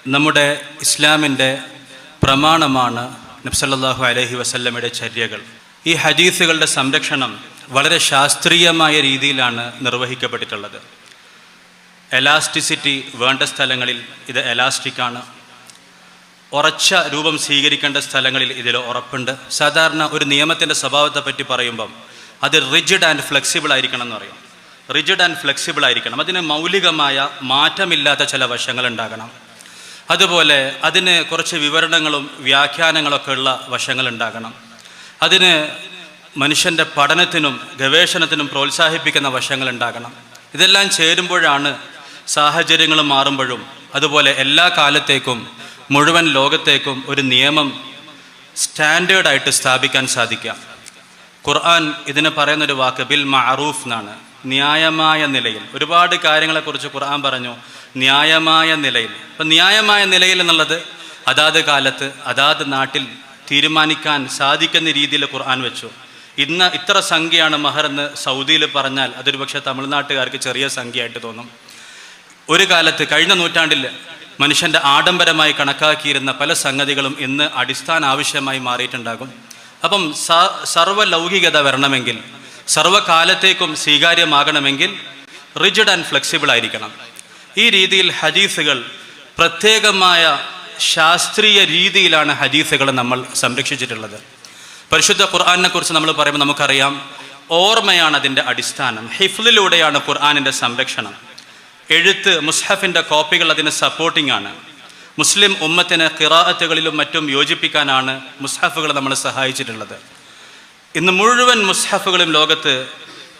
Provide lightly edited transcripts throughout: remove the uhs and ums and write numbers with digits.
നമ്മുടെ ഇസ്ലാമിൻ്റെ പ്രമാണമാണ് നബി സല്ലല്ലാഹു അലൈഹി വസല്ലമയുടെ ചര്യകൾ. ഈ ഹദീസുകളുടെ സംരക്ഷണം വളരെ ശാസ്ത്രീയമായ രീതിയിലാണ് നിർവഹിക്കപ്പെട്ടിട്ടുള്ളത്. എലാസ്റ്റിസിറ്റി വേണ്ട സ്ഥലങ്ങളിൽ ഇത് എലാസ്റ്റിക്കാണ്. ഉറച്ച രൂപം സ്വീകരിക്കേണ്ട സ്ഥലങ്ങളിൽ ഇതിൽ ഉറപ്പുണ്ട്. സാധാരണ ഒരു നിയമത്തിൻ്റെ സ്വഭാവത്തെ പറ്റി പറയുമ്പം അത് റിജിഡ് ആൻഡ് ഫ്ലെക്സിബിൾ ആയിരിക്കണം എന്ന് പറയും. റിജിഡ് ആൻഡ് ഫ്ലെക്സിബിൾ ആയിരിക്കണം. അതിന് മൗലികമായ മാറ്റമില്ലാത്ത ചില വശങ്ങളുണ്ടാകണം. അതുപോലെ അതിന് കുറച്ച് വിവരണങ്ങളും വ്യാഖ്യാനങ്ങളൊക്കെ ഉള്ള വശങ്ങളുണ്ടാകണം. അതിന് മനുഷ്യൻ്റെ പഠനത്തിനും ഗവേഷണത്തിനും പ്രോത്സാഹിപ്പിക്കുന്ന വശങ്ങളുണ്ടാകണം. ഇതെല്ലാം ചേരുമ്പോഴാണ് സാഹചര്യങ്ങൾ മാറുമ്പോഴും അതുപോലെ എല്ലാ കാലത്തേക്കും മുഴുവൻ ലോകത്തേക്കും ഒരു നിയമം സ്റ്റാൻഡേർഡായിട്ട് സ്ഥാപിക്കാൻ സാധിക്കാം. ഖുർആൻ ഇതിന് പറയുന്നൊരു വാക്ക് ബിൽ മഅറൂഫ് എന്നാണ്. ന്യായമായ നിലയിൽ. ഒരുപാട് കാര്യങ്ങളെക്കുറിച്ച് ഖുർആൻ പറഞ്ഞു ന്യായമായ നിലയിൽ. അപ്പം ന്യായമായ നിലയിൽ എന്നുള്ളത് അതാത് കാലത്ത് അതാത് നാട്ടിൽ തീരുമാനിക്കാൻ സാധിക്കുന്ന രീതിയിൽ ഖുർആൻ വെച്ചു. ഇന്ന് ഇത്ര സംഖ്യയാണ് മഹർ എന്ന് സൗദിയിൽ പറഞ്ഞാൽ അതൊരു പക്ഷേ തമിഴ്നാട്ടുകാർക്ക് ചെറിയ സംഖ്യയായിട്ട് തോന്നും. ഒരു കാലത്ത് കഴിഞ്ഞ നൂറ്റാണ്ടിൽ മനുഷ്യൻ്റെ ആഡംബരമായി കണക്കാക്കിയിരുന്ന പല സംഗതികളും ഇന്ന് അടിസ്ഥാന ആവശ്യമായി മാറിയിട്ടുണ്ടാകും. അപ്പം സർവ്വലൗകികത വരണമെങ്കിൽ, സർവ്വകാലത്തേക്കും സ്വീകാര്യമാകണമെങ്കിൽ റിജിഡ് ആൻഡ് ഫ്ലെക്സിബിൾ ആയിരിക്കണം. ഈ രീതിയിൽ ഹദീസുകൾ പ്രത്യേകമായ ശാസ്ത്രീയ രീതിയിലാണ് ഹദീസുകൾ നമ്മൾ സംരക്ഷിച്ചിട്ടുള്ളത്. പരിശുദ്ധ ഖുർആനെ കുറിച്ച് നമ്മൾ പറയുമ്പോൾ നമുക്കറിയാം, ഓർമ്മയാണ് അതിൻ്റെ അടിസ്ഥാനം. ഹിഫ്ലിലൂടെയാണ് ഖുർആനിൻ്റെ സംരക്ഷണം. എഴുത്ത് മുസ്ഹഫിൻ്റെ കോപ്പികൾ അതിന് സപ്പോർട്ടിംഗ് ആണ്. മുസ്ലിം ഉമ്മത്തിന് ഖിറാഅത്തുകളിലും മറ്റും യോജിപ്പിക്കാനാണ് മുസ്ഹഫുകൾ നമ്മളെ സഹായിച്ചിട്ടുള്ളത്. ഇന്ന് മുഴുവൻ മുസ്ഹഫുകളും ലോകത്ത്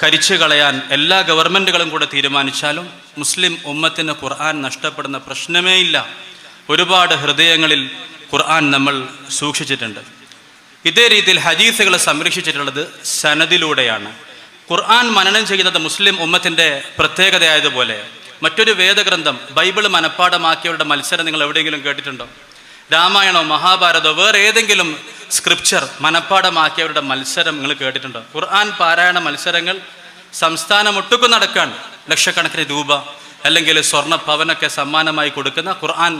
കരിച്ചു കളയാൻ എല്ലാ ഗവൺമെൻറ്റുകളും കൂടെ തീരുമാനിച്ചാലും മുസ്ലിം ഉമ്മത്തിന് ഖുർആൻ നഷ്ടപ്പെടുന്ന പ്രശ്നമേ ഇല്ല. ഒരുപാട് ഹൃദയങ്ങളിൽ ഖുർആൻ നമ്മൾ സൂക്ഷിച്ചിട്ടുണ്ട്. ഇതേ രീതിയിൽ ഹദീസുകളെ സംരക്ഷിച്ചിട്ടുള്ളത് സനദിലൂടെയാണ്. ഖുർആൻ മനനം ചെയ്യുന്നത് മുസ്ലിം ഉമ്മത്തിൻ്റെ പ്രത്യേകതയായതുപോലെ മറ്റൊരു വേദഗ്രന്ഥം ബൈബിൾ മനഃപ്പാഠമാക്കിയവരുടെ മത്സരം നിങ്ങൾ എവിടെയെങ്കിലും കേട്ടിട്ടുണ്ടോ? രാമായണോ മഹാഭാരതമോ വേറെ ഏതെങ്കിലും സ്ക്രിപ്ചർ മനഃപ്പാഠമാക്കിയവരുടെ മത്സരം നിങ്ങൾ കേട്ടിട്ടുണ്ടോ? ഖുർആൻ പാരായണ മത്സരങ്ങൾ സംസ്ഥാനമൊട്ടുക്കും നടക്കാൻ ലക്ഷക്കണക്കിന് രൂപ അല്ലെങ്കിൽ സ്വർണ്ണ പവനൊക്കെ സമ്മാനമായി കൊടുക്കുന്ന ഖുർആൻ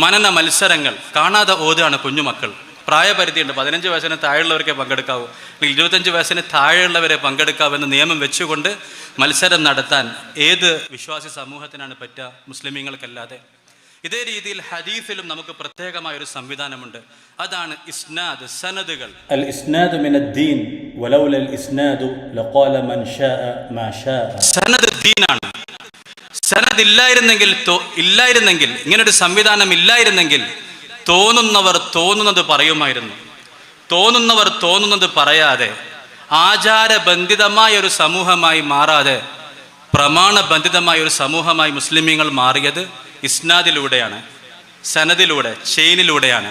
മനന മത്സരങ്ങൾ കാണാതെ ഓതുകയാണ് കുഞ്ഞുമക്കൾ. പ്രായപരിധിയുണ്ട്. 15 വയസ്സിന് താഴെയുള്ളവർക്കേ പങ്കെടുക്കാവൂ, 25 വയസ്സിന് താഴെയുള്ളവരെ പങ്കെടുക്കാവൂ എന്ന നിയമം വെച്ചുകൊണ്ട് മത്സരം നടത്താൻ ഏത് വിശ്വാസി സമൂഹത്തിനാണ് പറ്റുക? മുസ്ലിമീങ്ങൾക്കല്ലാതെ. ഇതേ രീതിയിൽ ഹദീസിലും നമുക്ക് പ്രത്യേകമായ ഒരു സംവിധാനമുണ്ട്. അതാണ് ഇസ്നാദ്, സനദുകൾ. അൽ ഇസ്നാദു മിനദ്ദീൻ വലൗലൽ ഇസ്നാദു ലഖാല മൻ ശാഅ മാ ശാഅ. സനദ് ദീനാണ്. സനദ് ഇല്ലായിരുന്നെങ്കിൽ ഇങ്ങനൊരു സംവിധാനം ഇല്ലായിരുന്നെങ്കിൽ തോന്നുന്നവർ തോന്നുന്നത് പറയുമായിരുന്നു. തോന്നുന്നവർ തോന്നുന്നത് പറയാതെ ആചാരബന്ധിതമായ ഒരു സമൂഹമായി മാറാതെ പ്രമാണബന്ധിതമായ ഒരു സമൂഹമായി മുസ്ലിമീങ്ങൾ മാറിയത് ഇസ്നാദിലൂടെയാണ്, സനദിലൂടെ, ചെയിനിലൂടെയാണ്.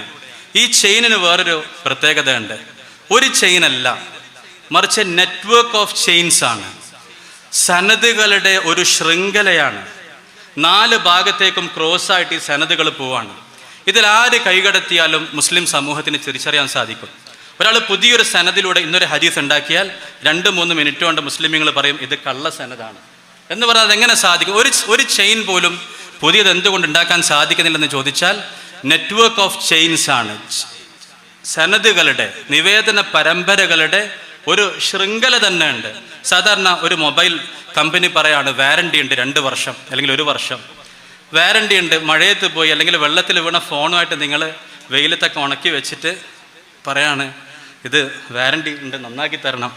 ഈ ചെയിനിന് വേറൊരു പ്രത്യേകതയുണ്ട്. ഒരു ചെയിനല്ല, മറിച്ച് നെറ്റ്വർക്ക് ഓഫ് ചെയിൻസ് ആണ്. സനദുകളുടെ ഒരു ശൃംഖലയാണ്. 4 ഭാഗത്തേക്കും ക്രോസായിട്ട് ഈ സനദുകൾ പോവാണ്. ഇതിൽ ആര് കൈകടത്തിയാലും മുസ്ലിം സമൂഹത്തിന് തിരിച്ചറിയാൻ സാധിക്കും. ഒരാൾ പുതിയൊരു സനദിലൂടെ ഇന്നൊരു ഹദീസ് ഉണ്ടാക്കിയാൽ 2-3 മിനിറ്റ് കൊണ്ട് മുസ്ലിമീങ്ങൾ പറയും ഇത് കള്ള സനദാണ് എന്ന് പറഞ്ഞാൽ അതെങ്ങനെ സാധിക്കും? ഒരു ചെയിൻ പോലും പുതിയത് എന്തുകൊണ്ട് ഉണ്ടാക്കാൻ സാധിക്കുന്നില്ലെന്ന് ചോദിച്ചാൽ നെറ്റ്വർക്ക് ഓഫ് ചെയിൻസ് ആണ്. സനദുകളുടെ, നിവേദന പരമ്പരകളുടെ ഒരു ശൃംഖല തന്നെ ഉണ്ട്. സാധാരണ ഒരു മൊബൈൽ കമ്പനി പറയാണ് വാറണ്ടി ഉണ്ട് 2 വർഷം അല്ലെങ്കിൽ 1 വർഷം വാറണ്ടി ഉണ്ട്. മഴയത്ത് പോയി അല്ലെങ്കിൽ വെള്ളത്തിൽ വീണ ഫോണുമായിട്ട് നിങ്ങൾ വെയിലത്തൊക്കെ ഉണക്കി വെച്ചിട്ട് പറയാണ് ഇത് വാറണ്ടി ഉണ്ട്, നന്നാക്കി തരണം.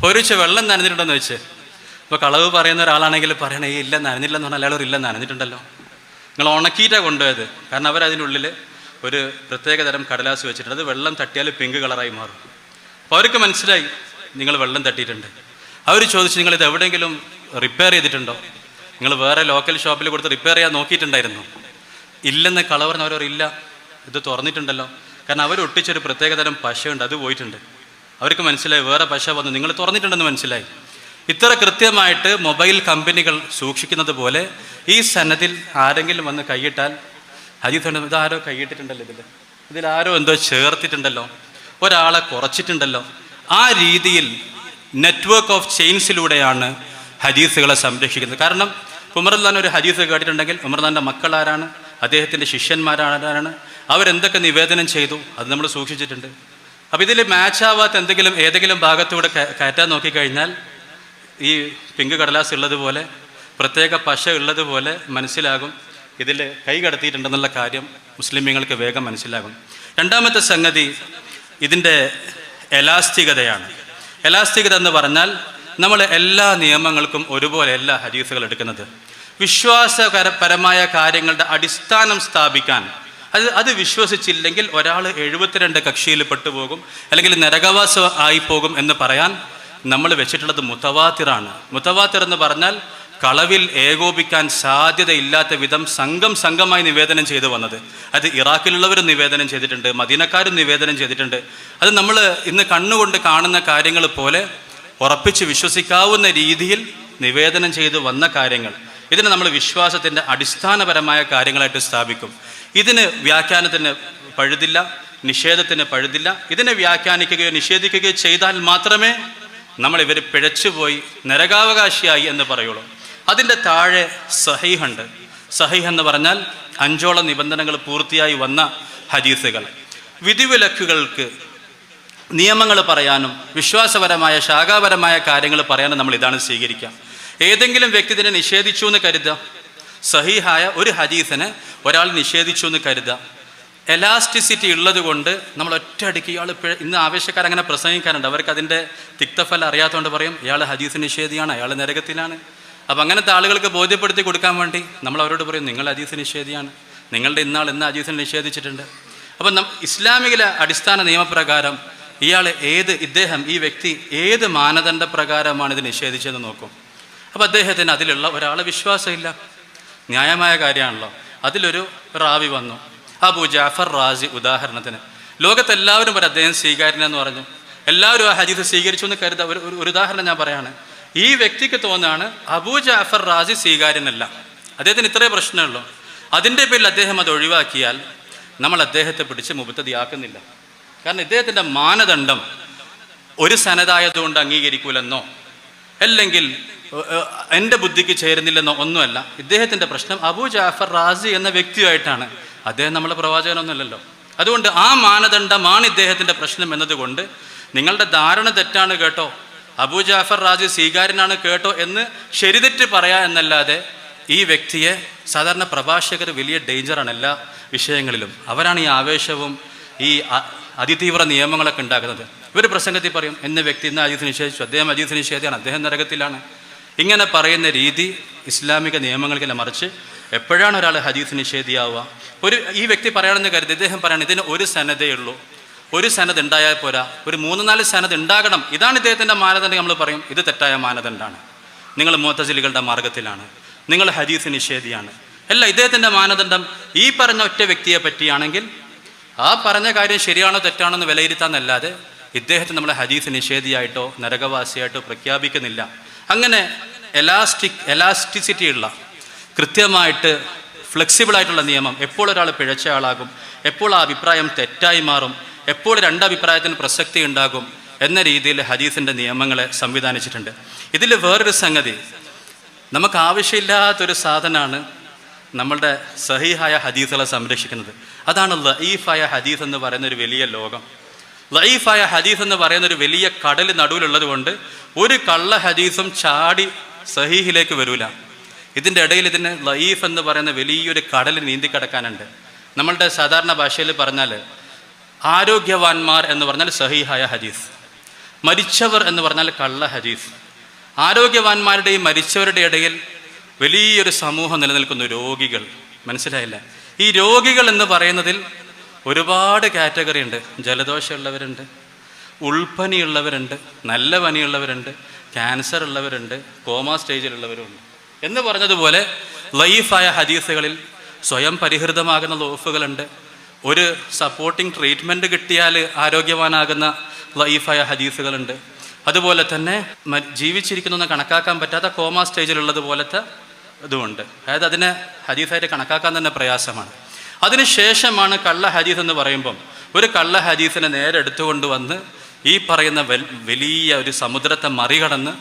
ഒരിച്ച് വെള്ളം നനഞ്ഞിട്ടുണ്ടെന്ന് വെച്ച് ഇപ്പോൾ കളവ് പറയുന്ന ഒരാളാണെങ്കിൽ പറയണേ ഈ ഇല്ല നനഞ്ഞില്ലെന്ന് പറഞ്ഞാൽ അയാൾ ഇല്ല നനഞ്ഞിട്ടുണ്ടല്ലോ, നിങ്ങൾ ഉണക്കിയിട്ടാണ് കൊണ്ടുപോയത്. കാരണം അവരതിനുള്ളിൽ ഒരു പ്രത്യേക തരം കടലാസ് വെച്ചിട്ടുണ്ട്. അത് വെള്ളം തട്ടിയാൽ പിങ്ക് കളറായി മാറും. അപ്പോൾ അവർക്ക് മനസ്സിലായി നിങ്ങൾ വെള്ളം തട്ടിയിട്ടുണ്ട്. അവർ ചോദിച്ചു നിങ്ങളിത് എവിടെയെങ്കിലും റിപ്പയർ ചെയ്തിട്ടുണ്ടോ? നിങ്ങൾ വേറെ ലോക്കൽ ഷോപ്പിൽ കൊടുത്ത് റിപ്പയർ ചെയ്യാൻ നോക്കിയിട്ടുണ്ടായിരുന്നു? ഇല്ലെന്ന് കളവ് പറഞ്ഞവരവർ ഇല്ല, ഇത് തുറന്നിട്ടുണ്ടല്ലോ. കാരണം അവർ ഒട്ടിച്ചൊരു പ്രത്യേകതരം പശയുണ്ട്, അത് പോയിട്ടുണ്ട്. അവർക്ക് മനസ്സിലായി വേറെ പശ വന്നു, നിങ്ങൾ തുറന്നിട്ടുണ്ടെന്ന് മനസ്സിലായി. ഇത്ര കൃത്യമായിട്ട് മൊബൈൽ കമ്പനികൾ സൂക്ഷിക്കുന്നത് പോലെ ഈ സനദിൽ ആരെങ്കിലും വന്ന് കൈയിട്ടാൽ ഹദീസ് ഇതാരോ കൈയിട്ടിട്ടുണ്ടല്ലോ, ഇതിലാരോ എന്തോ ചേർത്തിട്ടുണ്ടല്ലോ, ഒരാളെ കുറച്ചിട്ടുണ്ടല്ലോ. ആ രീതിയിൽ നെറ്റ്വർക്ക് ഓഫ് ചെയിൻസിലൂടെയാണ് ഹദീസുകളെ സംരക്ഷിക്കുന്നത്. കാരണം ഉമർ റളിയല്ലാഹു ഒരു ഹദീസ് കേട്ടിട്ടുണ്ടെങ്കിൽ ഉമർ റളിയല്ലാഹുവിൻ്റെ മക്കൾ ആരാണ്, അദ്ദേഹത്തിൻ്റെ ശിഷ്യന്മാരാണ്, അവരെന്തൊക്കെ നിവേദനം ചെയ്തു അത് നമ്മൾ സൂക്ഷിച്ചിട്ടുണ്ട്. അപ്പോൾ ഇതിൽ മാച്ചാവാത്ത ഏതെങ്കിലും ഭാഗത്തൂടെ കയറ്റാൻ നോക്കിക്കഴിഞ്ഞാൽ ഈ പിങ്ക് കടലാസ് ഉള്ളതുപോലെ പ്രത്യേക പശ ഉള്ളതുപോലെ മനസ്സിലാകും ഇതിൽ കൈ കടത്തിയിട്ടുണ്ടെന്നുള്ള കാര്യം മുസ്ലിമീങ്ങൾക്ക് വേഗം മനസ്സിലാകും. രണ്ടാമത്തെ സംഗതി ഇതിൻ്റെ എലാസ്റ്റികതയാണ്. എലാസ്റ്റികത എന്ന് പറഞ്ഞാൽ നമ്മൾ എല്ലാ നിയമങ്ങൾക്കും ഒരുപോലെയല്ല ഹദീസുകൾ എടുക്കുന്നത്. വിശ്വാസപരമായ കാര്യങ്ങളുടെ അടിസ്ഥാനം സ്ഥാപിക്കാൻ അത് വിശ്വസിച്ചില്ലെങ്കിൽ ഒരാൾ 72 കക്ഷിയിൽ പെട്ടുപോകും, അല്ലെങ്കിൽ നരകവാസ ആയിപ്പോകും എന്ന് പറയാൻ നമ്മൾ വെച്ചിട്ടുള്ളത് മുതവാത്തിറാണ്. മുതവാത്തിർ എന്ന് പറഞ്ഞാൽ കളവിൽ ഏകോപിക്കാൻ സാധ്യതയില്ലാത്ത വിധം സംഘമായി നിവേദനം ചെയ്തു വന്നത്. അത് ഇറാഖിലുള്ളവരും നിവേദനം ചെയ്തിട്ടുണ്ട്, മദീനക്കാരും നിവേദനം ചെയ്തിട്ടുണ്ട്. അത് നമ്മൾ ഇന്ന് കണ്ണുകൊണ്ട് കാണുന്ന കാര്യങ്ങൾ പോലെ ഉറപ്പിച്ച് വിശ്വസിക്കാവുന്ന രീതിയിൽ നിവേദനം ചെയ്തു വന്ന കാര്യങ്ങൾ, ഇതിനെ നമ്മൾ വിശ്വാസത്തിൻ്റെ അടിസ്ഥാനപരമായ കാര്യങ്ങളായിട്ട് സ്ഥാപിക്കും. ഇതിന് വ്യാഖ്യാനത്തിന് പഴുതില്ല, നിഷേധത്തിന് പഴുതില്ല. ഇതിനെ വ്യാഖ്യാനിക്കുകയോ നിഷേധിക്കുകയോ ചെയ്താൽ മാത്രമേ ഇവർ പിഴച്ചുപോയി നരകാവകാശിയായി എന്ന് പറയുള്ളൂ. അതിൻ്റെ താഴെ സഹീഹുണ്ട്. സഹീഹ് എന്ന് പറഞ്ഞാൽ 5 നിബന്ധനകൾ പൂർത്തിയായി വന്ന ഹദീസുകൾ. വിധിവിലക്കുകൾക്ക് നിയമങ്ങൾ പറയാനും വിശ്വാസപരമായ ശാഖാപരമായ കാര്യങ്ങൾ പറയാനും നമ്മൾ ഇതാണ് സ്വീകരിക്കുക. ഏതെങ്കിലും വ്യക്തി ഇതിനെ നിഷേധിച്ചു എന്ന് കരുതുക, സഹീഹായ ഒരു ഹദീസിനെ ഒരാൾ നിഷേധിച്ചു എന്ന് കരുതുക. എലാസ്റ്റിസിറ്റി ഉള്ളത് കൊണ്ട് നമ്മൾ ഒറ്റയടിക്ക് ഇയാൾ ഇന്ന് ആവേശക്കാരങ്ങനെ പ്രസംഗിക്കാറുണ്ട്. അവർക്ക് അതിൻ്റെ തിക്തഫലം അറിയാത്തതുകൊണ്ട് പറയും ഇയാൾ ഹദീസ് നിഷേധിയാണ്, അയാൾ നരകത്തിലാണ്. അപ്പം അങ്ങനത്തെ ആളുകൾക്ക് ബോധ്യപ്പെടുത്തി കൊടുക്കാൻ വേണ്ടി നമ്മൾ അവരോട് പറയും നിങ്ങൾ ഹദീസ് നിഷേധിയാണ്, നിങ്ങളുടെ ഇന്ന് ഹദീസിനെ നിഷേധിച്ചിട്ടുണ്ട്. അപ്പം ഇസ്ലാമിക അടിസ്ഥാന നിയമപ്രകാരം ഈ വ്യക്തി ഏത് മാനദണ്ഡ പ്രകാരമാണ് ഇത് നിഷേധിച്ചതെന്ന് നോക്കും. അപ്പം അദ്ദേഹത്തിന് അതിലുള്ള ഒരാളെ വിശ്വാസമില്ല. ന്യായമായ കാര്യമാണല്ലോ. അതിലൊരു റാവി വന്നു, അബൂ ജാഫർ റാസി ഉദാഹരണത്തിന്. ലോകത്തെല്ലാവരും പറയും അദ്ദേഹം സ്വീകാര്യനെന്ന് പറഞ്ഞു, എല്ലാവരും ആ ഹദീസ് സ്വീകരിച്ചു എന്ന് കരുതാം. ഒരു ഉദാഹരണം ഞാൻ പറയാണ്. ഈ വ്യക്തിക്ക് തോന്നുകയാണ് അബൂ ജാഫർ റാസി സ്വീകാര്യനല്ല, അദ്ദേഹത്തിന് ഇത്രേ പ്രശ്നമുള്ളൂ. അതിൻ്റെ പേരിൽ അദ്ദേഹം അത് ഒഴിവാക്കിയാൽ നമ്മൾ അദ്ദേഹത്തെ പിടിച്ച് മുബത്തദിയാക്കുന്നില്ല. കാരണം ഇദ്ദേഹത്തിൻ്റെ മാനദണ്ഡം ഒരു സനദായതുകൊണ്ട് അംഗീകരിക്കൂലെന്നോ അല്ലെങ്കിൽ എൻ്റെ ബുദ്ധിക്ക് ചേരുന്നില്ലെന്നോ ഒന്നുമല്ല. ഇദ്ദേഹത്തിൻ്റെ പ്രശ്നം അബൂ ജാഫർ റാസി എന്ന വ്യക്തിയുമായിട്ടാണ്. അദ്ദേഹം നമ്മളെ പ്രവാചകനൊന്നുമല്ലല്ലോ. അതുകൊണ്ട് ആ മാനദണ്ഡമാണ് ഇദ്ദേഹത്തിൻ്റെ പ്രശ്നം എന്നതുകൊണ്ട് നിങ്ങളുടെ ധാരണ തെറ്റാണ് കേട്ടോ, അബൂ ജാഫർ റാസി സ്വീകാര്യനാണ് കേട്ടോ എന്ന് ശരിതെറ്റ് പറയാ എന്നല്ലാതെ ഈ വ്യക്തിയെ സാധാരണ പ്രഭാഷകർ വലിയ ഡേഞ്ചറാണ് എല്ലാ വിഷയങ്ങളിലും. അവരാണ് ഈ ആവേശവും ഈ അതിതീവ്ര നിയമങ്ങളൊക്കെ ഉണ്ടാക്കുന്നത്. ഇവർ പ്രസംഗത്തിൽ പറയും എന്ന വ്യക്തി ഇന്ന് ഹദീസ് നിഷേധിച്ചു, അദ്ദേഹം ഹദീസ് നിഷേധിയാണ്, അദ്ദേഹം നരകത്തിലാണ്. ഇങ്ങനെ പറയുന്ന രീതി ഇസ്ലാമിക നിയമങ്ങൾക്കല്ല, മറിച്ച് എപ്പോഴാണ് ഒരാൾ ഹദീസ് നിഷേധിയാവുക? ഈ വ്യക്തി പറയുകയാണെന്ന് കരുതി ഇദ്ദേഹം പറയണം ഇതിന് ഒരു സനദേ ഉള്ളൂ, ഒരു സനദ് ഉണ്ടായാൽ പോരാ, ഒരു 3-4 സനദ് ഉണ്ടാകണം, ഇതാണ് ഇദ്ദേഹത്തിൻ്റെ മാനദണ്ഡം. നമ്മൾ പറയും ഇത് തെറ്റായ മാനദണ്ഡമാണ്, നിങ്ങൾ മുഅ്തസിലികളുടെ മാർഗത്തിലാണ്, നിങ്ങൾ ഹദീസ് നിഷേധിയാണ്. അല്ല, ഇദ്ദേഹത്തിൻ്റെ മാനദണ്ഡം ഈ പറഞ്ഞ ഒറ്റ വ്യക്തിയെ പറ്റിയാണെങ്കിൽ ആ പറഞ്ഞ കാര്യം ശരിയാണോ തെറ്റാണോ എന്ന് വിലയിരുത്താന്നല്ലാതെ ഇദ്ദേഹത്തെ നമ്മൾ ഹദീസ് നിഷേധിയായിട്ടോ നരകവാസിയായിട്ടോ പ്രഖ്യാപിക്കുന്നില്ല. അങ്ങനെ എലാസ്റ്റിസിറ്റി ഉള്ള കൃത്യമായിട്ട് ഫ്ലെക്സിബിളായിട്ടുള്ള നിയമം, എപ്പോൾ ഒരാൾ പിഴച്ച ആളാകും, എപ്പോൾ ആ അഭിപ്രായം തെറ്റായി മാറും, എപ്പോൾ 2 അഭിപ്രായത്തിന് പ്രസക്തി ഉണ്ടാകും എന്ന രീതിയിൽ ഹദീസിൻ്റെ നിയമങ്ങളെ സംവിധാനിച്ചിട്ടുണ്ട്. ഇതിൽ വേറൊരു സംഗതി, നമുക്ക് ആവശ്യമില്ലാത്തൊരു സാധനമാണ് നമ്മളുടെ സഹീഹായ ഹദീസുകളെ സംരക്ഷിക്കുന്നത്. അതാണ് ലഈഫായ ഹദീസ് എന്ന് പറയുന്നൊരു വലിയ ലോകം. ലഈഫായ ഹദീസ് എന്ന് പറയുന്നൊരു വലിയ കടൽ നടുവിലുള്ളത് കൊണ്ട് ഒരു കള്ള ഹദീസും ചാടി സഹീഹിലേക്ക് വരൂല. ഇതിൻ്റെ ഇടയിൽ ഇതിന് ലഈഫ് എന്ന് പറയുന്ന വലിയൊരു കടൽ നീന്തിക്കിടക്കാനുണ്ട്. നമ്മളുടെ സാധാരണ ഭാഷയിൽ പറഞ്ഞാൽ ആരോഗ്യവാന്മാർ എന്ന് പറഞ്ഞാൽ സഹീഹായ ഹദീസ്, മരിച്ചവർ എന്ന് പറഞ്ഞാൽ കള്ള ഹദീസ്. ആരോഗ്യവാന്മാരുടെയും മരിച്ചവരുടെ ഇടയിൽ വലിയൊരു സമൂഹം നിലനിൽക്കുന്നു, രോഗികൾ. മനസ്സിലായില്ല? ഈ രോഗികൾ എന്ന് പറയുന്നതിൽ ഒരുപാട് കാറ്റഗറി ഉണ്ട്. ജലദോഷമുള്ളവരുണ്ട്, ഉൾപ്പനിയുള്ളവരുണ്ട്, നല്ല പനിയുള്ളവരുണ്ട്, ക്യാൻസർ ഉള്ളവരുണ്ട്, കോമാ സ്റ്റേജിലുള്ളവരുണ്ട്. എന്ന് പറഞ്ഞതുപോലെ ലഈഫായ ഹദീസുകളിൽ സ്വയം പരിഹൃതമാകുന്ന ലൂഫുകളുണ്ട്. ഒരു സപ്പോർട്ടിംഗ് ട്രീറ്റ്മെൻറ്റ് കിട്ടിയാൽ ആരോഗ്യവാനാകുന്ന ലഈഫായ ഹദീസുകളുണ്ട്. അതുപോലെ തന്നെ ജീവിച്ചിരിക്കുന്നൊന്നും കണക്കാക്കാൻ പറ്റാത്ത കോമാ സ്റ്റേജിലുള്ളത് പോലത്തെ ഇതുമുണ്ട്. അതായത് അതിനെ ഹദീസായിട്ട് കണക്കാക്കാൻ തന്നെ പ്രയാസമാണ്. അതിനുശേഷമാണ് കള്ള ഹദീസ് എന്ന് പറയുമ്പം ഒരു കള്ള ഹദീസിനെ നേരെ എടുത്തുകൊണ്ട് വന്ന് ഈ പറയുന്ന വലിയ ഒരു സമുദ്രത്തെ മറികടന്ന്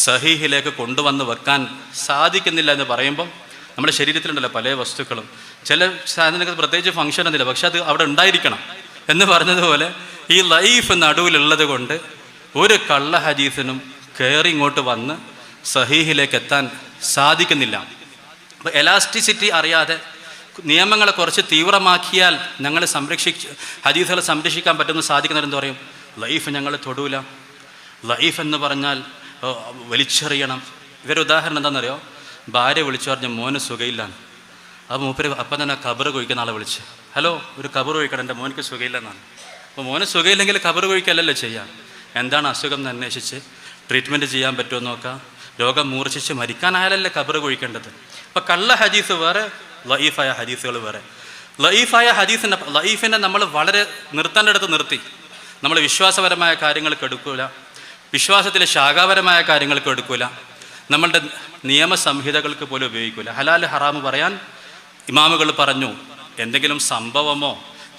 സഹീഹിലേക്ക് കൊണ്ടുവന്ന് വെക്കാൻ സാധിക്കുന്നില്ല എന്ന് പറയുമ്പം നമ്മുടെ ശരീരത്തിലുണ്ടല്ലോ പല വസ്തുക്കളും, ചില സാധനങ്ങൾക്ക് പ്രത്യേകിച്ച് ഫംഗ്ഷൻ ഒന്നുമില്ല, പക്ഷെ അത് അവിടെ ഉണ്ടായിരിക്കണം എന്ന് പറഞ്ഞതുപോലെ ഈ ലൈഫ് നടുവിലുള്ളത് കൊണ്ട് ഒരു കള്ള ഹദീസിനും കയറി ഇങ്ങോട്ട് വന്ന് സഹീഹിലേക്ക് എത്താൻ സാധിക്കുന്നില്ല. അപ്പോൾ എലാസ്റ്റിസിറ്റി അറിയാതെ നിയമങ്ങളെ കുറച്ച് തീവ്രമാക്കിയാൽ ഞങ്ങൾ ഹദീസുകളെ സംരക്ഷിക്കാൻ പറ്റുമെന്ന് സാധിക്കുന്നവരെന്ത് പറയും? ലൈഫ് ഞങ്ങൾ തൊടൂല, ലൈഫ് എന്ന് പറഞ്ഞാൽ വലിച്ചെറിയണം. ഇവരുടെ ഉദാഹരണം എന്താണെന്നറിയോ? ഭാര്യ വിളിച്ചു പറഞ്ഞ മോന് സുഖയില്ലാന്ന്. അപ്പോൾ മൂപ്പര് അപ്പം തന്നെ ഖബർ കുഴിക്കുന്ന ആളെ വിളിച്ച്, ഹലോ ഒരു ഖബർ കുഴിക്കണം, എൻ്റെ മോനിക്ക് സുഖയില്ലെന്നാണ്. അപ്പോൾ മോന് സുഖയില്ലെങ്കിൽ ഖബർ കുഴിക്കല്ലല്ലോ ചെയ്യാം. എന്താണ് അസുഖം എന്ന് അന്വേഷിച്ച് ട്രീറ്റ്മെൻറ്റ് ചെയ്യാൻ പറ്റുമോ നോക്കാം. രോഗം മൂർച്ഛിച്ച് മരിക്കാനായാലല്ലേ ഖബർ കുഴിക്കേണ്ടത്. അപ്പോൾ കള്ള ഹദീസ് വേറെ, ലഈഫായ ഹദീസുകൾ വേറെ. ലഈഫിനെ നമ്മൾ വളരെ നിർത്തേണ്ടടുത്ത് നിർത്തി. നമ്മൾ വിശ്വാസപരമായ കാര്യങ്ങൾക്ക് എടുക്കൂല, വിശ്വാസത്തിലെ ശാഖാപരമായ കാര്യങ്ങൾക്ക് എടുക്കൂല, നമ്മളുടെ നിയമസംഹിതകൾക്ക് പോലും ഉപയോഗിക്കൂല. ഹലാൽ ഹറാമ് പറയാൻ ഇമാമുകൾ പറഞ്ഞു. എന്തെങ്കിലും സംഭവമോ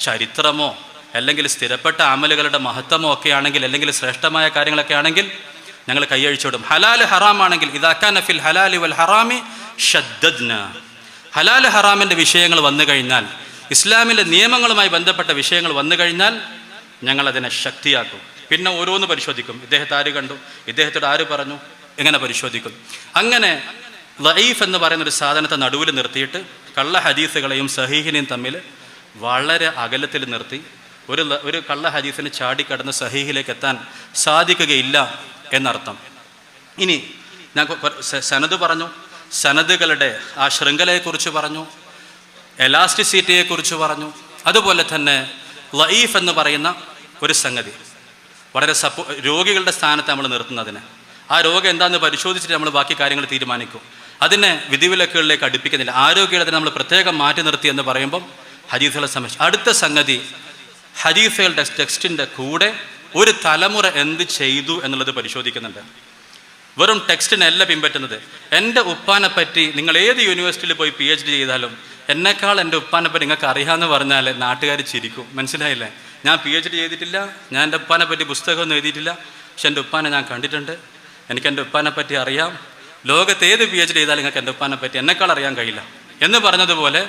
ചരിത്രമോ അല്ലെങ്കിൽ സ്ഥിരപ്പെട്ട അമലുകളുടെ മഹത്വമോ ഒക്കെ ആണെങ്കിൽ, അല്ലെങ്കിൽ ശ്രേഷ്ഠമായ കാര്യങ്ങളൊക്കെ ആണെങ്കിൽ ഞങ്ങൾ കൈയഴിച്ചോടും. ഹലാൽ ഹറാമാണെങ്കിൽ ഇദാ കാന ഫിൽ ഹലാലി വൽ ഹറാമി ഷദ്ദദ്ന. ഹലാൽ ഹറാമിൻ്റെ വിഷയങ്ങൾ വന്നു കഴിഞ്ഞാൽ, ഇസ്ലാമിലെ നിയമങ്ങളുമായി ബന്ധപ്പെട്ട വിഷയങ്ങൾ വന്നു കഴിഞ്ഞാൽ ഞങ്ങളതിനെ ശക്തിയാക്കും. പിന്നെ ഓരോന്ന് പരിശോധിക്കും. ഇദ്ദേഹത്തെ ആര് കണ്ടു, ഇദ്ദേഹത്തോട് ആര് പറഞ്ഞു, എങ്ങനെ പരിശോധിക്കും. അങ്ങനെ ലഈഫ് എന്ന് പറയുന്നൊരു സാധനത്തെ നടുവിൽ നിർത്തിയിട്ട് കള്ള ഹദീസുകളെയും സഹീഹിനെയും തമ്മിൽ വളരെ അകലത്തിൽ നിർത്തി ഒരു കള്ള ഹദീസിന് ചാടിക്കടന്ന് സഹീഹിലേക്ക് എത്താൻ സാധിക്കുകയില്ല എന്നർത്ഥം. ഇനി ഞാൻ സനദ് പറഞ്ഞു, സനദുകളുടെ ആ ശൃംഖലയെക്കുറിച്ച് പറഞ്ഞു, എലാസ്റ്റിസിറ്റിയെക്കുറിച്ച് പറഞ്ഞു. അതുപോലെ തന്നെ ലഈഫ് എന്ന് പറയുന്ന ഒരു സംഗതി വളരെ രോഗികളുടെ സ്ഥാനത്ത് നമ്മൾ നിർത്തുന്നതിന്, ആ രോഗം എന്താണെന്ന് പരിശോധിച്ചിട്ട് നമ്മൾ ബാക്കി കാര്യങ്ങൾ തീരുമാനിക്കും. അതിനെ വിധിവിലക്കുകളിലേക്ക് അടുപ്പിക്കുന്നില്ല. ആരോഗ്യത്തെ നമ്മൾ പ്രത്യേകം മാറ്റി നിർത്തി എന്ന് പറയുമ്പം ഹദീസുകളെ സംബന്ധിച്ച് അടുത്ത സംഗതി, ഹദീസുകളുടെ ടെക്സ്റ്റിൻ്റെ കൂടെ ഒരു തലമുറ എന്ത് ചെയ്തു എന്നുള്ളത് പരിശോധിക്കുന്നുണ്ട്. വെറും ടെക്സ്റ്റിനല്ല പിൻപറ്റുന്നത്. എൻ്റെ ഉപ്പാനെ പറ്റി നിങ്ങൾ ഏത് യൂണിവേഴ്സിറ്റിയിൽ പോയി PhD ചെയ്താലും എന്നെക്കാൾ എൻ്റെ ഉപ്പാനെ പറ്റി നിങ്ങൾക്ക് അറിയാമെന്ന് പറഞ്ഞാൽ നാട്ടുകാർ ചിരിക്കും. മനസ്സിലായില്ലേ? ഞാൻ PhD ചെയ്തിട്ടില്ല, ഞാൻ എൻ്റെ ഉപ്പാനെ പറ്റി പുസ്തകമൊന്നും എഴുതിയിട്ടില്ല, പക്ഷെ എൻ്റെ ഉപ്പാനെ ഞാൻ കണ്ടിട്ടുണ്ട്, എനിക്ക് എൻ്റെ ഉപ്പാനെ പറ്റി അറിയാം. ലോകത്ത് ഏത് PhD ചെയ്താലും നിങ്ങൾക്ക് എൻ്റെ ഉപ്പാനെ പറ്റി എന്നെക്കാൾ അറിയാൻ കഴിയില്ല എന്ന് പറഞ്ഞതുപോലെ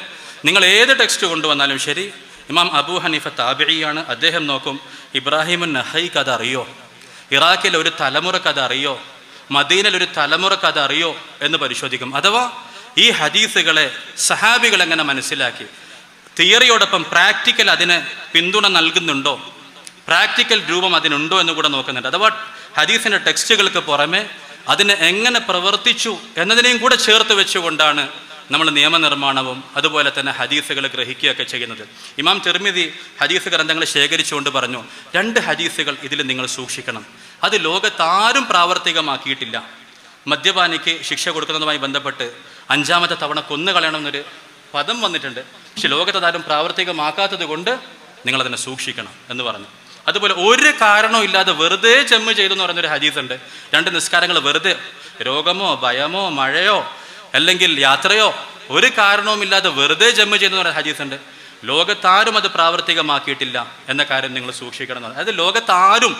നിങ്ങൾ ഏത് ടെക്സ്റ്റ് കൊണ്ടുവന്നാലും ശരി, ഇമാം അബൂ ഹനീഫ താബിഈയാണ്. അദ്ദേഹം നോക്കും, ഇബ്രാഹിമുൻ നഖൈക്ക് അത് അറിയോ, ഇറാഖിൽ ഒരു തലമുറക്ക് അത് അറിയോ, മദീനയിൽ ഒരു തലമുറക്ക് അത് അറിയോ എന്ന് പരിശോധിക്കും. അഥവാ ഈ ഹദീസുകളെ സഹാബികൾ എങ്ങനെ മനസ്സിലാക്കി, തിയറിയോടൊപ്പം പ്രാക്ടിക്കൽ അതിന് പിന്തുണ നൽകുന്നുണ്ടോ, പ്രാക്ടിക്കൽ രൂപം അതിനുണ്ടോ എന്ന് കൂടെ നോക്കുന്നുണ്ട്. അഥവാ ഹദീസിൻ്റെ ടെക്സ്റ്റുകൾക്ക് പുറമെ അതിനെ എങ്ങനെ പ്രവർത്തിച്ചു എന്നതിനെയും കൂടെ ചേർത്ത് വെച്ചുകൊണ്ടാണ് നമ്മൾ നിയമനിർമ്മാണവും അതുപോലെ തന്നെ ഹദീസുകൾ ഗ്രഹിക്കുകയൊക്കെ ചെയ്യുന്നത്. ഇമാം തിർമിദി ഹദീസ് ഗ്രന്ഥങ്ങൾ ശേഖരിച്ചുകൊണ്ട് പറഞ്ഞു, 2 ഹദീസുകൾ ഇതിൽ നിങ്ങൾ സൂക്ഷിക്കണം. അത് ലോകത്താരും പ്രാവർത്തികമാക്കിയിട്ടില്ല. മദ്യപാനിക്ക് ശിക്ഷ കൊടുക്കുന്നതുമായി ബന്ധപ്പെട്ട് 5ാമത്തെ തവണ കൊന്നുകളയണമെന്നൊരു പദം വന്നിട്ടുണ്ട്, പക്ഷെ ലോകത്താരും പ്രാവർത്തികമാക്കാത്തത് കൊണ്ട് നിങ്ങളതിനെ സൂക്ഷിക്കണം എന്ന് പറഞ്ഞു. അതുപോലെ ഒരു കാരണവും ഇല്ലാതെ വെറുതെ ചെമ്മ് ചെയ്തു എന്ന് പറയുന്നൊരു ഹദീസുണ്ട്. 2 നിസ്കാരങ്ങൾ വെറുതെ, രോഗമോ ഭയമോ മഴയോ അല്ലെങ്കിൽ യാത്രയോ ഒരു കാരണവുമില്ലാതെ വെറുതെ ജമ്മ ചെയ്യുന്ന പറയുന്ന ഹദീസുണ്ട്. ലോകത്താരും അത് പ്രാവർത്തികമാക്കിയിട്ടില്ല എന്ന കാര്യം നിങ്ങൾ സൂക്ഷിക്കണം. അതായത് ലോകത്താരും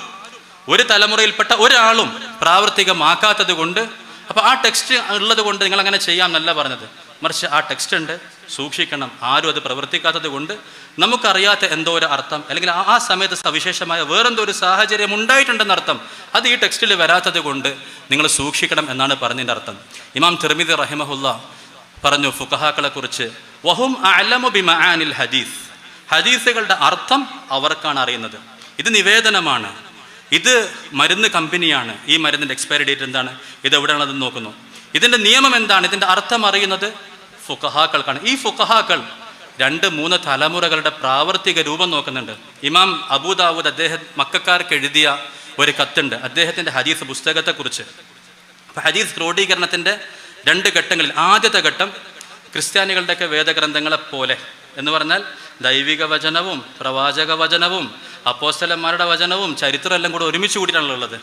ഒരു തലമുറയിൽപ്പെട്ട ഒരാളും പ്രാവർത്തികമാക്കാത്തത് കൊണ്ട്, അപ്പോൾ ആ ടെക്സ്റ്റ് ഉള്ളത് കൊണ്ട് നിങ്ങൾ അങ്ങനെ ചെയ്യാം എന്നല്ല പറഞ്ഞത്, മറിച്ച് ആ ടെക്സ്റ്റ് ഉണ്ട്, സൂക്ഷിക്കണം. ആരും അത് പ്രവർത്തിക്കാത്തത് കൊണ്ട് നമുക്കറിയാത്ത എന്തോ ഒരു അർത്ഥം, അല്ലെങ്കിൽ ആ സമയത്ത് സവിശേഷമായ വേറെന്തോ ഒരു സാഹചര്യം ഉണ്ടായിട്ടുണ്ടെന്നർത്ഥം, അത് ഈ ടെക്സ്റ്റിൽ വരാത്തത് കൊണ്ട് നിങ്ങൾ സൂക്ഷിക്കണം എന്നാണ് പറഞ്ഞതിൻ്റെ അർത്ഥം. ഇമാം തിർമിദി റഹിമഹുല്ല പറഞ്ഞു ഫുഖഹാക്കളെ കുറിച്ച്, വഹും അഅലമു ബിമആനിൽ ഹദീസ്, ഹദീസുകളുടെ അർത്ഥം അവർക്കാണ് അറിയുന്നത്. ഇത് നിവേദനമാണ്, ഇത് മരുന്ന് കമ്പനിയാണ്, ഈ മരുന്നിൻ്റെ എക്സ്പയറി ഡേറ്റ് എന്താണ്, ഇത് എവിടെയാണെന്ന് നോക്കുന്നു, ഇതിൻ്റെ നിയമം എന്താണ്, ഇതിൻ്റെ അർത്ഥം അറിയുന്നത് ഫുഖഹാക്കൾക്കാണ്. ഈ ഫുഖഹാക്കൾ 2-3 തലമുറകളുടെ പ്രാവർത്തിക രൂപം നോക്കുന്നുണ്ട്. ഇമാം അബൂദാവൂദ് അദ്ദേഹം മക്കക്കാർക്ക് എഴുതിയ ഒരു കത്തുണ്ട് അദ്ദേഹത്തിൻ്റെ ഹദീസ് പുസ്തകത്തെക്കുറിച്ച്. അപ്പോൾ ഹദീസ് ക്രോഡീകരണത്തിൻ്റെ 2 ഘട്ടങ്ങളിൽ, ആദ്യത്തെ ഘട്ടം ക്രിസ്ത്യാനികളുടെയൊക്കെ വേദഗ്രന്ഥങ്ങളെപ്പോലെ എന്ന് പറഞ്ഞാൽ ദൈവിക വചനവും പ്രവാചക വചനവും അപ്പോസ്തലന്മാരുടെ വചനവും ചരിത്രം എല്ലാം കൂടെ ഒരുമിച്ച് കൂടിയിട്ടാണുള്ളത്.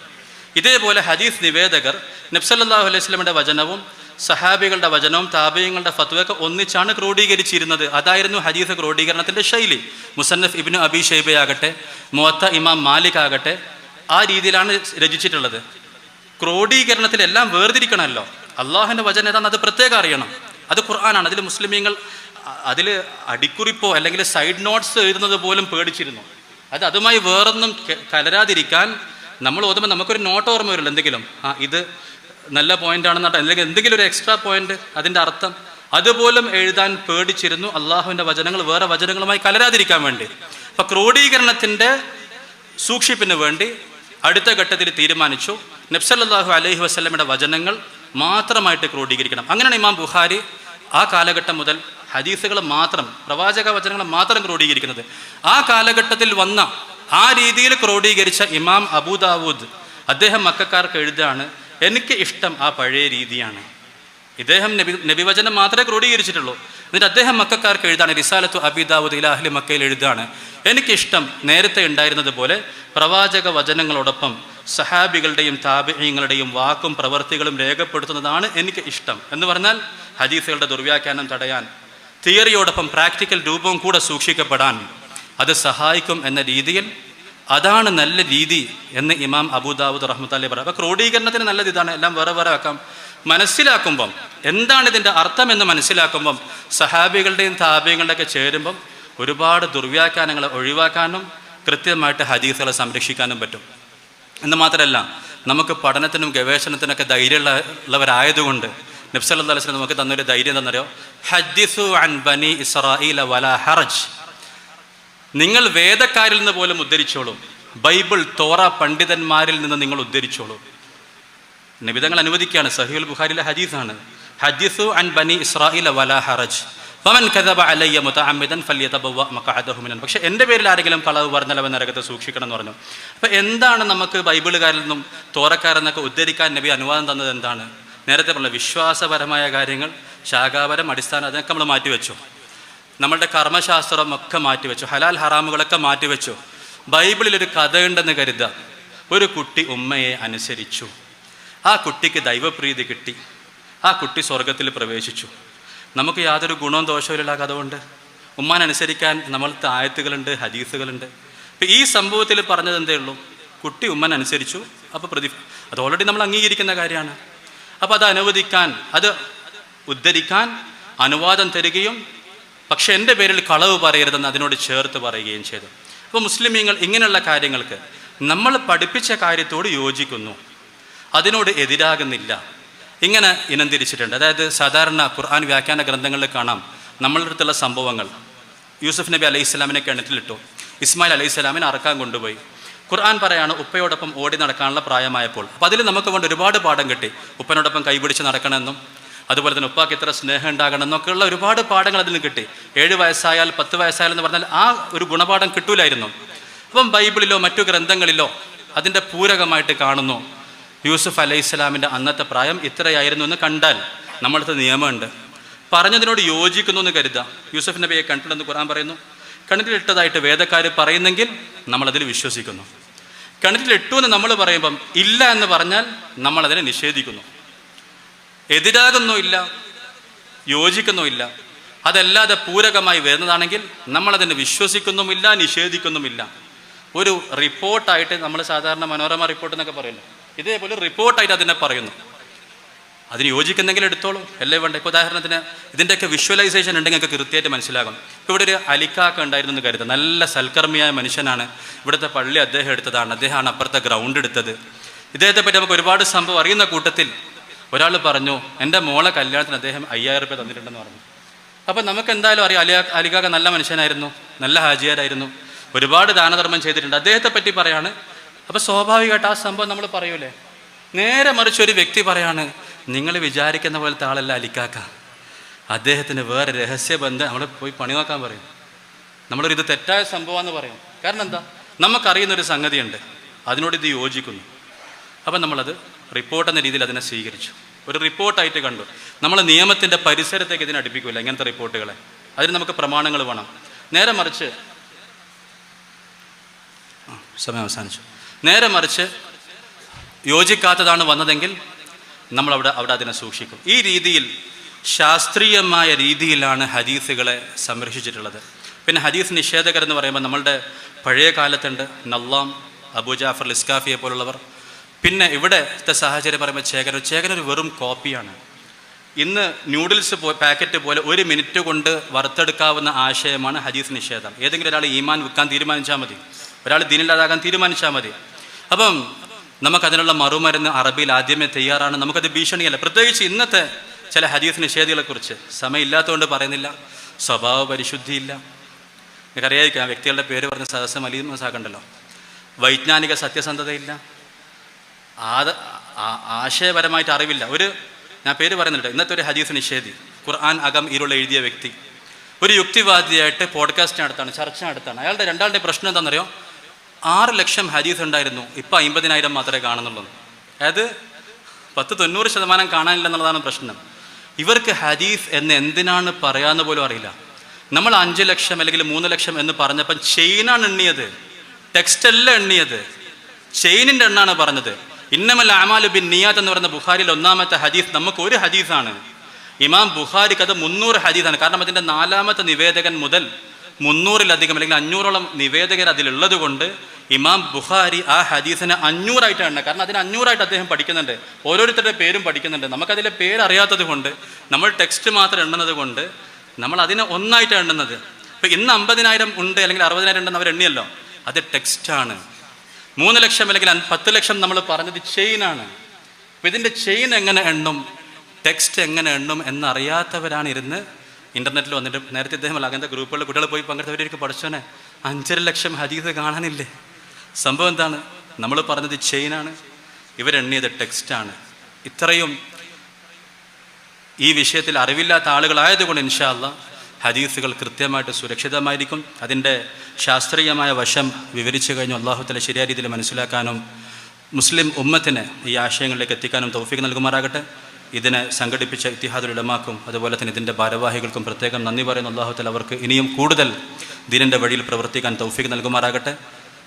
ഇതേപോലെ ഹദീസ് നിവേദകർ നബി സല്ലല്ലാഹു അലൈഹി വസല്ലമയുടെ വചനവും സഹാബികളുടെ വചനവും താബിഈങ്ങളുടെ ഫത്വയൊക്കെ ഒന്നിച്ചാണ് ക്രോഡീകരിച്ചിരുന്നത്. അതായിരുന്നു ഹദീസ് ക്രോഡീകരണത്തിൻ്റെ ശൈലി. മുസന്നഫ് ഇബ്നു അബി ഷൈബയാകട്ടെ, മുവത്ത ഇമാം മാലിക് ആകട്ടെ, ആ രീതിയിലാണ് രചിച്ചിട്ടുള്ളത്. ക്രോഡീകരണത്തിൽ എല്ലാം വേർതിരിക്കണമല്ലോ. അള്ളാഹുവിൻ്റെ വചനം ഏതാണെന്ന് അത് പ്രത്യേകം അറിയണം. അത് ഖുർആനാണ്. അതിൽ മുസ്ലിമീങ്ങൾ അതിൽ അടിക്കുറിപ്പോ അല്ലെങ്കിൽ സൈഡ് നോട്ട്സ് എഴുതുന്നത് പോലും പേടിച്ചിരുന്നു. അതുമായി വേറൊന്നും കലരാതിരിക്കാൻ നമ്മൾ ഓതുമ്പോൾ നമുക്കൊരു നോട്ട് ഓർമ്മ വരില്ല, എന്തെങ്കിലും ഇത് നല്ല പോയിന്റ് ആണെന്നിട്ട്, അല്ലെങ്കിൽ എന്തെങ്കിലും ഒരു എക്സ്ട്രാ പോയിന്റ് അതിൻ്റെ അർത്ഥം അതുപോലും എഴുതാൻ പേടിച്ചിരുന്നു, അള്ളാഹുവിൻ്റെ വചനങ്ങൾ വേറെ വചനങ്ങളുമായി കലരാതിരിക്കാൻ വേണ്ടി. അപ്പം ക്രോഡീകരണത്തിൻ്റെ സൂക്ഷിപ്പിന് വേണ്ടി അടുത്ത ഘട്ടത്തിൽ തീരുമാനിച്ചു നബി സല്ലല്ലാഹു അലൈഹി വസല്ലമയുടെ വചനങ്ങൾ മാത്രമായിട്ട് ക്രോഡീകരിക്കണം. അങ്ങനെയാണ് ഇമാം ബുഖാരി ആ കാലഘട്ടം മുതൽ ഹദീസുകൾ മാത്രം, പ്രവാചക വചനങ്ങൾ മാത്രം ക്രോഡീകരിക്കുന്നത്. ആ കാലഘട്ടത്തിൽ വന്ന ആ രീതിയിൽ ക്രോഡീകരിച്ച ഇമാം അബൂ ദാവൂദ് അദ്ദേഹം മക്കക്കാർക്ക് എഴുതാണ്, എനിക്ക് ഇഷ്ടം ആ പഴയ രീതിയാണ്. ഇദ്ദേഹം നബിവചനം മാത്രമേ ക്രോഡീകരിച്ചിട്ടുള്ളൂ. എന്നിട്ട് അദ്ദേഹം മക്കക്കാർക്ക് എഴുതാണ്, റിസാലത്തു അബീ ദാവൂദ് ഇലാ അഹ്ലി മക്കയിൽ എഴുതാണ്, എനിക്കിഷ്ടം നേരത്തെ ഉണ്ടായിരുന്നത് പോലെ പ്രവാചക വചനങ്ങളോടൊപ്പം സഹാബികളുടെയും താബിഈങ്ങളുടെയും വാക്കും പ്രവർത്തികളും രേഖപ്പെടുത്തുന്നതാണ് എനിക്ക് ഇഷ്ടം എന്ന് പറഞ്ഞാൽ ഹദീസുകളുടെ ദുർവ്യാഖ്യാനം തടയാൻ, തിയറിയോടൊപ്പം പ്രാക്ടിക്കൽ രൂപവും കൂടെ സൂക്ഷിക്കപ്പെടാൻ അത് സഹായിക്കും എന്ന രീതിയിൽ അതാണ് നല്ല രീതി എന്ന് ഇമാം അബൂ ദാവൂദ് റഹ്മത്തുള്ളാഹി പറയാം. അപ്പോൾ ക്രോഡീകരണത്തിന് നല്ലത് ഇതാണ്. എല്ലാം വേറെ വേറെ ആക്കാം. മനസ്സിലാക്കുമ്പം എന്താണ് ഇതിൻ്റെ അർത്ഥം എന്ന് മനസ്സിലാക്കുമ്പം സഹാബികളുടെയും താബിഈങ്ങളുടെയൊക്കെ ചേരുമ്പം ഒരുപാട് ദുർവ്യാഖ്യാനങ്ങളെ ഒഴിവാക്കാനും കൃത്യമായിട്ട് ഹദീസുകളെ സംരക്ഷിക്കാനും പറ്റും. എന്ന് മാത്രമല്ല, നമുക്ക് പഠനത്തിനും ഗവേഷണത്തിനൊക്കെ ധൈര്യമുള്ളവരായതുകൊണ്ട് നബി സല്ലല്ലാഹു അലൈഹി വസല്ലം നമുക്ക് തന്നൊരു ധൈര്യം എന്താണെന്നറിയോ? ഹദ്ദിസു അൻ ബനി ഇസ്രാഈല വലാ ഹറജ്. നിങ്ങൾ വേദക്കാരിൽ നിന്ന് പോലും ഉദ്ധരിച്ചോളൂ, ബൈബിൾ തോറ പണ്ഡിതന്മാരിൽ നിന്ന് നിങ്ങൾ ഉദ്ധരിച്ചോളൂ. നബിതങ്ങൾ അനുവദിക്കുകയാണ്, സഹീഹുൽ ബുഖാരിയിലെ ഹദീസാണ്. ഹദ്ദിസു അൻ ബനി ഇസ്രാഈല വലാ ഹറജ് ഫമൻ കദബ അലയ്യ മുതഅമ്മിദൻ ഫല്യതബവ്വ മഖഅദഹു മിനൻ. പക്ഷേ എൻ്റെ പേരിൽ ആരെങ്കിലും കളവ് പറഞ്ഞാൽ അവൻ നരകത്തെ സൂക്ഷിക്കണം എന്ന് പറഞ്ഞു. അപ്പോൾ എന്താണ് നമുക്ക് ബൈബിളുകാരിൽ നിന്നും തോറക്കാരിൽ നിന്നൊക്കെ ഉദ്ധരിക്കാൻ നബി അനുവാദം തന്നത്? എന്താണ്? നേരത്തെ പറഞ്ഞ വിശ്വാസപരമായ കാര്യങ്ങൾ, ശാഖാപരം, അടിസ്ഥാനം, അതൊക്കെ നമ്മൾ മാറ്റിവെച്ചു. നമ്മളുടെ കർമ്മശാസ്ത്രം ഒക്കെ മാറ്റിവെച്ചു, ഹലാൽ ഹറാമുകളൊക്കെ മാറ്റിവെച്ചു. ബൈബിളിലൊരു കഥയുണ്ടെന്ന് കരുതുക. ഒരു കുട്ടി ഉമ്മയെ അനുസരിച്ചു, ആ കുട്ടിക്ക് ദൈവപ്രീതി കിട്ടി, ആ കുട്ടി സ്വർഗത്തിൽ പ്രവേശിച്ചു. നമുക്ക് യാതൊരു ഗുണവും ദോഷവുമില്ല കഥ കൊണ്ട്. ഉമ്മാനനുസരിക്കാൻ നമ്മൾക്ക് ആയത്തുകളുണ്ട്, ഹദീസുകളുണ്ട്. ഇപ്പം ഈ സംഭവത്തിൽ പറഞ്ഞത് എന്തേ ഉള്ളൂ? കുട്ടി ഉമ്മനനുസരിച്ചു, അപ്പോൾ അത് ഓൾറെഡി നമ്മൾ അംഗീകരിക്കുന്ന കാര്യമാണ്. അപ്പോൾ അത് അനുവദിക്കാൻ, അത് ഉദ്ധരിക്കാൻ അനുവാദം തരികയും പക്ഷെ എൻ്റെ പേരിൽ കളവ് പറയരുതെന്ന് അതിനോട് ചേർത്ത് പറയുകയും ചെയ്തു. അപ്പോൾ മുസ്ലിമീങ്ങൾ ഇങ്ങനെയുള്ള കാര്യങ്ങൾക്ക് നമ്മൾ പഠിപ്പിച്ച കാര്യത്തോട് യോജിക്കുന്നു, അതിനോട് എതിരാകുന്നില്ല, ഇങ്ങനെ ഇനം തിരിച്ചിട്ടുണ്ട്. അതായത് സാധാരണ ഖുർആൻ വ്യാഖ്യാന ഗ്രന്ഥങ്ങളിൽ കാണാം നമ്മളുടെ അടുത്തുള്ള സംഭവങ്ങൾ. യൂസുഫ് നബി അലൈഹി സ്വലാമിനെ കിണറ്റിലിട്ടു, ഇസ്മായിൽ അലൈഹി സ്വലാമിനെ അറക്കാൻ കൊണ്ടുപോയി. ഖുർആൻ പറയാണ് ഉപ്പയോടൊപ്പം ഓടി നടക്കാനുള്ള പ്രായമായപ്പോൾ. അപ്പോൾ അതിൽ നമുക്ക് കൊണ്ട് ഒരുപാട് പാഠം കിട്ടി. ഉപ്പനോടൊപ്പം കൈപിടിച്ച് നടക്കണമെന്നും അതുപോലെ തന്നെ ഉപ്പാക്ക് ഇത്ര സ്നേഹം ഉണ്ടാകണം എന്നൊക്കെയുള്ള ഒരുപാട് പാഠങ്ങൾ അതിൽ കിട്ടി. 7 വയസ്സായാൽ 10 വയസ്സായാലെന്ന് പറഞ്ഞാൽ ആ ഒരു ഗുണപാഠം കിട്ടൂലായിരുന്നു. അപ്പം ബൈബിളിലോ മറ്റു ഗ്രന്ഥങ്ങളിലോ അതിൻ്റെ പൂരകമായിട്ട് കാണുന്നു യൂസുഫ് അലൈഹി സ്വലാമിൻ്റെ അന്നത്തെ പ്രായം ഇത്രയായിരുന്നു എന്ന് കണ്ടാൽ നമ്മളടുത്ത് നിയമമുണ്ട്. പറഞ്ഞതിനോട് യോജിക്കുന്നു എന്ന് കരുതാം. യൂസുഫ് നബിയെ കണ്ടിട്ടുണ്ടെന്ന് ഖുർആൻ പറയുന്നു. കിണറ്റിലിട്ടതായിട്ട് വേദക്കാർ പറയുന്നെങ്കിൽ നമ്മളതിൽ വിശ്വസിക്കുന്നു. കിണറ്റിലിട്ടു എന്ന് നമ്മൾ പറയുമ്പം ഇല്ല എന്ന് പറഞ്ഞാൽ നമ്മളതിനെ നിഷേധിക്കുന്നു. എതിരാകുന്നുമില്ല, യോജിക്കുന്നുമില്ല. അതല്ലാതെ പൂരകമായി വരുന്നതാണെങ്കിൽ നമ്മളതിനെ വിശ്വസിക്കുന്നുമില്ല, നിഷേധിക്കുന്നുമില്ല. ഒരു റിപ്പോർട്ടായിട്ട് നമ്മൾ സാധാരണ മനോരമ റിപ്പോർട്ട് എന്നൊക്കെ പറയുന്നു, ഇതേപോലെ റിപ്പോർട്ടായിട്ട് അതിനെ പറയുന്നു. അതിന് യോജിക്കുന്നെങ്കിൽ എടുത്തോളൂ, അല്ലേ വേണ്ട. ഇപ്പോൾ ഉദാഹരണത്തിന് ഇതിൻ്റെയൊക്കെ വിഷ്വലൈസേഷൻ ഉണ്ടെങ്കിൽ നിങ്ങൾക്ക് കൃത്യമായിട്ട് മനസ്സിലാകും. ഇപ്പോൾ ഇവിടെ ഒരു അലിക്കാക്ക ഉണ്ടായിരുന്നു എന്ന് കരുതുക, നല്ല സൽക്കർമ്മിയായ മനുഷ്യനാണ്. ഇവിടുത്തെ പള്ളി അദ്ദേഹം എടുത്തതാണ്, അദ്ദേഹമാണ് അപ്പുറത്തെ ഗ്രൗണ്ട് എടുത്തത്. ഇദ്ദേഹത്തെ പറ്റി നമുക്ക് ഒരുപാട് സംഭവം അറിയുന്ന കൂട്ടത്തിൽ ഒരാൾ പറഞ്ഞു എൻ്റെ മോളെ കല്യാണത്തിന് അദ്ദേഹം 5000 രൂപ തന്നിട്ടുണ്ടെന്ന് പറഞ്ഞു. അപ്പം നമുക്ക് എന്തായാലും അറിയാം അലിക്കാക്ക നല്ല മനുഷ്യനായിരുന്നു, നല്ല ഹാജിയാരായിരുന്നു, ഒരുപാട് ദാനധർമ്മം ചെയ്തിട്ടുണ്ട്. അദ്ദേഹത്തെ പറ്റി പറയാണ്. അപ്പോൾ സ്വാഭാവികമായിട്ട് ആ സംഭവം നമ്മൾ പറയൂലേ. നേരെ മറിച്ച് ഒരു വ്യക്തി പറയാണ് നിങ്ങൾ വിചാരിക്കുന്ന പോലത്തെ ആളല്ല അലിക്കാക്ക, അദ്ദേഹത്തിന് വേറെ രഹസ്യബന്ധം, നമ്മൾ പോയി പണി നോക്കാൻ പറയും. നമ്മളൊരു ഇത് തെറ്റായ സംഭവമാണെന്ന് പറയും. കാരണം എന്താ, നമുക്കറിയുന്നൊരു സംഗതിയുണ്ട്, അതിനോട് ഇത് യോജിക്കുന്നു. അപ്പം നമ്മളത് റിപ്പോർട്ട് എന്ന രീതിയിൽ അതിനെ സ്വീകരിച്ചു, ഒരു റിപ്പോർട്ടായിട്ട് കണ്ടു. നമ്മൾ നിയമത്തിൻ്റെ പരിസരത്തേക്ക് ഇതിനെ അടുപ്പിക്കില്ല ഇങ്ങനത്തെ റിപ്പോർട്ടുകളെ. അതിന് നമുക്ക് പ്രമാണങ്ങൾ വേണം. നേരെ മറിച്ച് സമയം അവസാനിച്ചു. നേരെ മറിച്ച് യോജിക്കാത്തതാണ് വന്നതെങ്കിൽ നമ്മളവിടെ അതിനെ സൂക്ഷിക്കും. ഈ രീതിയിൽ ശാസ്ത്രീയമായ രീതിയിലാണ് ഹദീസുകളെ സംരക്ഷിച്ചിട്ടുള്ളത്. പിന്നെ ഹദീസ് നിഷേധകരെന്ന് പറയുമ്പോൾ നമ്മളുടെ പഴയ കാലത്തുണ്ട് നല്ലാം, അബൂ ജാഫർ ഇസ്കാഫിയെ പോലുള്ളവർ. പിന്നെ ഇവിടുത്തെ സാഹചര്യം പറയുമ്പോൾ ചേകൻ ഒരു വെറും കോപ്പിയാണ്. ഇന്ന് ന്യൂഡിൽസ് പാക്കറ്റ് പോലെ 1 മിനിറ്റ് കൊണ്ട് വറുത്തെടുക്കാവുന്ന ആശയമാണ് ഹദീസ് നിഷേധം. ഏതെങ്കിലും ഒരാൾ ഈമാൻ വിൽക്കാൻ തീരുമാനിച്ചാൽ മതി, ഒരാൾ ദീനില്ലാതാകാൻ തീരുമാനിച്ചാൽ മതി. അപ്പം നമുക്കതിനുള്ള മറുമരുന്ന് അറബിയിൽ ആദ്യമേ തയ്യാറാണ്. നമുക്കത് ഭീഷണിയല്ല. പ്രത്യേകിച്ച് ഇന്നത്തെ ചില ഹദീസ് നിഷേധികളെക്കുറിച്ച് സമയമില്ലാത്തതുകൊണ്ട് പറയുന്നില്ല. സ്വഭാവ പരിശുദ്ധിയില്ല. എനിക്കറിയാതിരിക്കാം, വ്യക്തികളുടെ പേര് പറഞ്ഞ് സദസ്സ് മലീമസാക്കണ്ടല്ലോ. വൈജ്ഞാനിക സത്യസന്ധതയില്ല, ആശയപരമായിട്ട് അറിവില്ല. ഞാൻ പേര് പറയുന്നുണ്ട്. ഇന്നത്തെ ഒരു ഹദീസ് നിഷേധി, ഖുർആൻ അകം ഇരുൾ എഴുതിയ വ്യക്തി, ഒരു യുക്തിവാദിയായിട്ട് പോഡ്കാസ്റ്റ് നടത്താണ്, ചർച്ച നടത്താണ്. രണ്ടാളുടെ പ്രശ്നം എന്താണെന്നറിയോ? 6 ലക്ഷം ഹദീസ് ഉണ്ടായിരുന്നു, ഇപ്പോൾ 50,000 മാത്രമേ കാണുന്നുള്ളൂ. അതായത് 90% കാണാനില്ല എന്നുള്ളതാണ് പ്രശ്നം. ഇവർക്ക് ഹദീസ് എന്ന് എന്തിനാണ് പറയാന്ന് പോലും അറിയില്ല. നമ്മൾ 5 ലക്ഷം അല്ലെങ്കിൽ 3 ലക്ഷം എന്ന് പറഞ്ഞപ്പം ചെയിനാണ് എണ്ണിയത്, ടെക്സ്റ്റ് അല്ല എണ്ണിയത്, ചെയിനിൻ്റെ എണ്ണാണ് പറഞ്ഞത്. ഇന്നമൽ അഅമാലു ബിന്നിയാത്ത് എന്ന് പറയുന്ന ബുഖാരിയിൽ 1-ാമത്തെ ഹദീസ് നമുക്ക് ഒരു ഹദീസാണ്. ഇമാം ബുഖാരിക്ക് അത് 300 ഹദീസാണ്. കാരണം അതിൻ്റെ 4-ാമത്തെ നിവേദകൻ മുതൽ 300-ലധികം അല്ലെങ്കിൽ 500ഓളം നിവേദകർ അതിലുള്ളത് കൊണ്ട് ഇമാം ബുഖാരി ആ ഹദീസിനെ 500ആയിട്ടാണ് എണ്ണ. കാരണം അതിന് 500ആയിട്ട് അദ്ദേഹം പഠിക്കുന്നുണ്ട്, ഓരോരുത്തരുടെ പേരും പഠിക്കുന്നുണ്ട്. നമുക്കതിലെ പേരറിയാത്തത് കൊണ്ട്, നമ്മൾ ടെക്സ്റ്റ് മാത്രം എണ്ണുന്നത് കൊണ്ട് നമ്മൾ അതിനെ ഒന്നായിട്ടാണ് എണ്ണുന്നത്. ഇപ്പം ഇന്ന് 50,000 ഉണ്ട് അല്ലെങ്കിൽ 60,000 ഉണ്ടെന്ന് അവർ എണ്ണിയല്ലോ, അത് ടെക്സ്റ്റാണ്. 3 ലക്ഷം അല്ലെങ്കിൽ 10 ലക്ഷം നമ്മൾ പറഞ്ഞത് ചെയിനാണ്. അപ്പം ഇതിൻ്റെ ചെയിൻ എങ്ങനെ എണ്ണും, ടെക്സ്റ്റ് എങ്ങനെ എണ്ണും എന്നറിയാത്തവരാണ് ഇരുന്ന് ഇൻ്റർനെറ്റിൽ വന്നിട്ട്. നേരത്തെ ഇദ്ദേഹം അങ്ങനത്തെ ഗ്രൂപ്പുകളിൽ കുട്ടികൾ പോയി പങ്കെടുത്തവർക്ക് പഠിച്ചോനെ 5.5 ലക്ഷം ഹദീസ് കാണാനില്ലേ? സംഭവം എന്താണ്? നമ്മൾ പറഞ്ഞത് ചെയിനാണ്, ഇവരെണ്ണിയത് ടെക്സ്റ്റാണ്. ഇത്രയും ഈ വിഷയത്തിൽ അറിവില്ലാത്ത ആളുകളായതുകൊണ്ട് ഇൻഷാ അല്ലാഹ് ഹദീസുകൾ കൃത്യമായിട്ട് സുരക്ഷിതമായിരിക്കും. അതിൻ്റെ ശാസ്ത്രീയമായ വശം വിവരിച്ചു കഴിഞ്ഞു അല്ലാഹു തആല ശരിയായ രീതിയിൽ മനസ്സിലാക്കാനും മുസ്ലിം ഉമ്മത്തിന് ഈ ആശയങ്ങളിലേക്ക് എത്തിക്കാനും തൗഫീഖ് നൽകുമാറാകട്ടെ. ഇതിനെ സംഘടിപ്പിച്ച ഇത്തിഹാദുൽ ഉലമാക്കും അതുപോലെ തന്നെ ഇതിൻ്റെ ഭാരവാഹികൾക്കും പ്രത്യേകം നന്ദി പറയുന്നു. അല്ലാഹു തആല അവർക്ക് ഇനിയും കൂടുതൽ ദീനിൻ്റെ വഴിയിൽ പ്രവർത്തിക്കാൻ തൗഫീഖ് നൽകുമാറാകട്ടെ.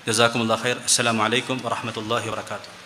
ജസാക്കുമുല്ലാഹ് ഖൈർ. അസ്സലാമു അലൈക്കും വറഹ്മത്തുള്ളാഹി വബറകാതുഹു.